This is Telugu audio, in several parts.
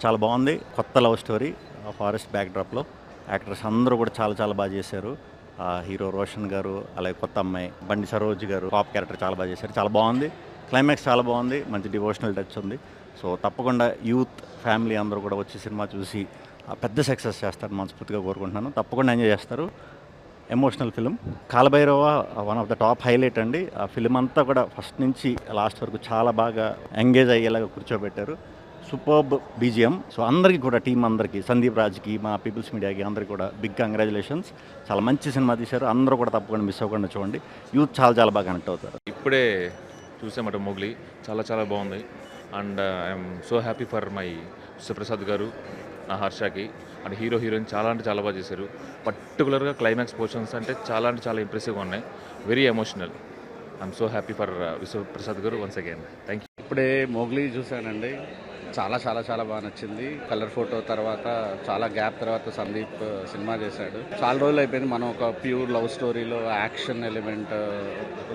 చాలా బాగుంది. కొత్త లవ్ స్టోరీ ఫారెస్ట్ బ్యాక్డ్రాప్లో. యాక్టర్స్ అందరూ కూడా చాలా చాలా బాగా చేశారు. హీరో రోషన్ గారు, అలాగే కొత్త అమ్మాయి బండి సరోజ్ గారు పాప్ క్యారెక్టర్ చాలా బాగా చేశారు. చాలా బాగుంది. క్లైమాక్స్ చాలా బాగుంది. మంచి డివోషనల్ టచ్ ఉంది. సో తప్పకుండా యూత్ ఫ్యామిలీ అందరూ కూడా వచ్చి సినిమా చూసి పెద్ద సక్సెస్ చేస్తారని మనస్ఫూర్తిగా కోరుకుంటున్నాను. తప్పకుండా ఎంజాయ్ చేస్తారు. Emotional film. Kaala Bhairava one of the top highlight అండి. ఆ ఫిలిం అంతా కూడా ఫస్ట్ నుంచి లాస్ట్ వరకు చాలా బాగా ఎంగేజ్ అయ్యేలాగా కూర్చోబెట్టారు. Superb BGM. సో అందరికీ కూడా టీం అందరికీ, సందీప్ రాజ్కి, మా పీపుల్స్ మీడియాకి అందరికీ కూడా బిగ్ కంగ్రాచులేషన్స్. చాలా మంచి సినిమా తీశారు. అందరూ కూడా తప్పకుండా మిస్ అవ్వకుండా చూడండి. యూత్ చాలా చాలా బాగా కనెక్ట్ అవుతారు. ఇప్పుడే చూసామట మోగ్లీ, చాలా చాలా బాగుంది. And I'm so happy for my Suprasad గారు, నా హర్షకి. అండ్ హీరో హీరోయిన్ చాలా అంటే చాలా బాగా చేశారు. పర్టికులర్గా క్లైమాక్స్ పోర్షన్స్ అంటే చాలా ఇంప్రెసివ్గా ఉన్నాయి. Very emotional. I'm so happy for Vishwaprasad గారు వన్స్ అగైన్. Thank you. ఇప్పుడే మోగ్లీ చూశానండి. చాలా బాగా నచ్చింది. కలర్ ఫోటో తర్వాత చాలా గ్యాప్ తర్వాత సందీప్ సినిమా చేశాడు. చాలా రోజులు అయిపోయింది మనం ఒక ప్యూర్ లవ్ స్టోరీలో యాక్షన్ ఎలిమెంట్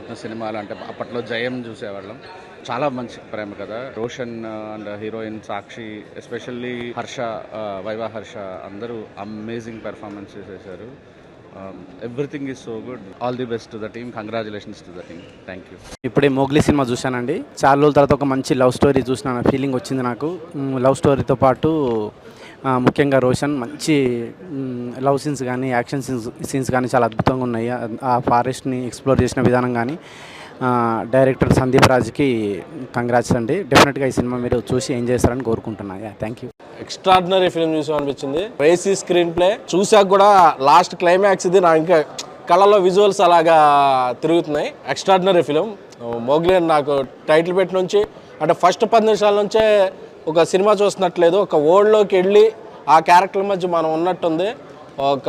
ఉన్న సినిమాలు. అంటే అప్పట్లో జయం చూసేవాళ్ళం. చాలా మంచి ప్రేమ కదా. Roshan and heroine Sakshi, especially Harsha, viva Harsha అందరూ అమేజింగ్ పెర్ఫార్మెన్స్ చేశారు. Everything is so good. All the best to the team. Congratulations to the team. Thank you. ఇప్పుడే మోగ్లీ సినిమా చూశానండి. చాలా రోజుల తర్వాత ఒక మంచి లవ్ స్టోరీ చూసిన ఫీలింగ్ వచ్చింది నాకు. లవ్ స్టోరీతో పాటు ముఖ్యంగా రోషన్ మంచి లవ్ సీన్స్ కానీ యాక్షన్ సీన్స్ కానీ చాలా అద్భుతంగా ఉన్నాయి. ఆ ఫారెస్ట్ని ఎక్స్ప్లోర్ చేసిన విధానం కానీ డైరెక్టర్ సందీప్ రాజ్కి కంగ్రాట్స్ అండి. డెఫినెట్గా ఈ సినిమా మీరు చూసి ఎంజాయ్ చేస్తారని కోరుకుంటున్నాను. Thank you. ఎక్స్ట్రాడినరీ ఫిల్మ్ చూసాం అనిపించింది. రేసీ స్క్రీన్ ప్లే చూసాక కూడా లాస్ట్ క్లైమాక్స్ ఇది నా ఇంకా కళ్ళలో విజువల్స్ అలాగా తిరుగుతున్నాయి. Extraordinary film. మోగ్లీ నాకు టైటిల్ పెట్టి నుంచి అంటే ఫస్ట్ 10 నిమిషాల నుంచే ఒక సినిమా చూస్తున్నట్లేదు. ఒక వరల్డ్లోకి వెళ్ళి ఆ క్యారెక్టర్ మధ్య మనం ఉన్నట్టుంది. ఒక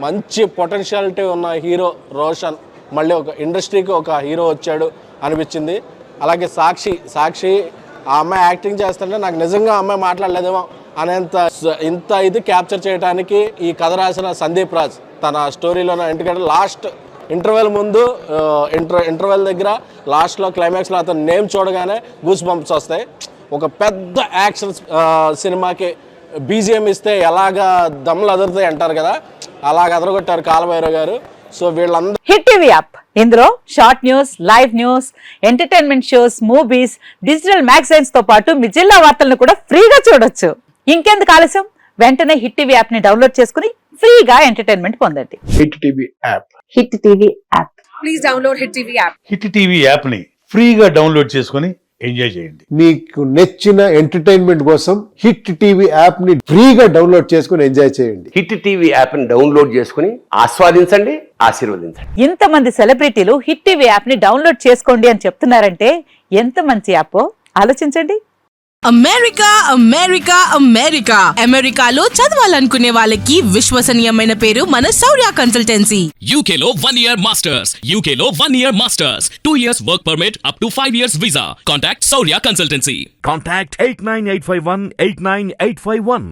మంచి పొటెన్షియాలిటీ ఉన్న హీరో రోషన్ మళ్ళీ ఒక ఇండస్ట్రీకి ఒక హీరో వచ్చాడు అనిపించింది. అలాగే సాక్షి ఆ అమ్మాయి యాక్టింగ్ చేస్తుంటే నాకు నిజంగా ఆ అమ్మాయి మాట్లాడలేదేమో అనేంత ఇది క్యాప్చర్ చేయడానికి ఈ కథ రాసిన సందీప్ రాజ్ తన స్టోరీలోనే. ఎందుకంటే లాస్ట్ ఇంటర్వెల్ ముందు ఇంటర్వెల్ దగ్గర లాస్ట్లో క్లైమాక్స్లో అతను నేమ్ చూడగానే గూస్ బంప్స్ వస్తాయి. ఒక పెద్ద యాక్షన్ సినిమాకి బీజిఎం ఇస్తే ఎలాగా దమ్ములు అదురుతాయి అంటారు కదా, అలాగ అదరగొట్టారు కాలభైరవ్ గారు. సో వీళ్ళందరూ హిట్ టీవీ యాప్. ఇందులో short news, live news, entertainment shows, movies, digital magazines తో పాటు మీ జిల్లా వార్తలను కూడా ఫ్రీగా చూడొచ్చు. ఇంకెందుకు ఆలస్యం? వెంటనే హిట్ టీవీ యాప్ ని డౌన్లోడ్ చేసుకుని ఫ్రీగా ఎంటర్టైన్మెంట్ పొందండి. Hit TV app. Hit TV app. Please download hit TV app. Hit TV app ని ఫ్రీగా డౌన్లోడ్ చేసుకుని ఎంజాయ్ చేయండి. మీకు నచ్చిన ఎంటర్టైన్మెంట్ కోసం హిట్ టీవీ యాప్ ని ఫ్రీగా డౌన్లోడ్ చేసుకుని ఎంజాయ్ చేయండి. హిట్ టీవీ యాప్ ని డౌన్లోడ్ చేసుకుని ఆస్వాదించండి, ఆశీర్వదించండి. ఇంతమంది సెలబ్రిటీలు హిట్ టీవీ యాప్ ని డౌన్లోడ్ చేసుకోండి అని చెప్తున్నారంటే ఎంత మంచి యాప్ ఆలోచించండి. అమెరికాలో చదవాలనుకునే వాళ్ళకి విశ్వసనీయమైన పేరు మన శౌర్య కన్సల్టెన్సీ. UK లో 1 year masters, UK లో 1 year masters, 2 years work permit up to 5 years visa. Contact Saurya Consultancy. Contact 89851 89851.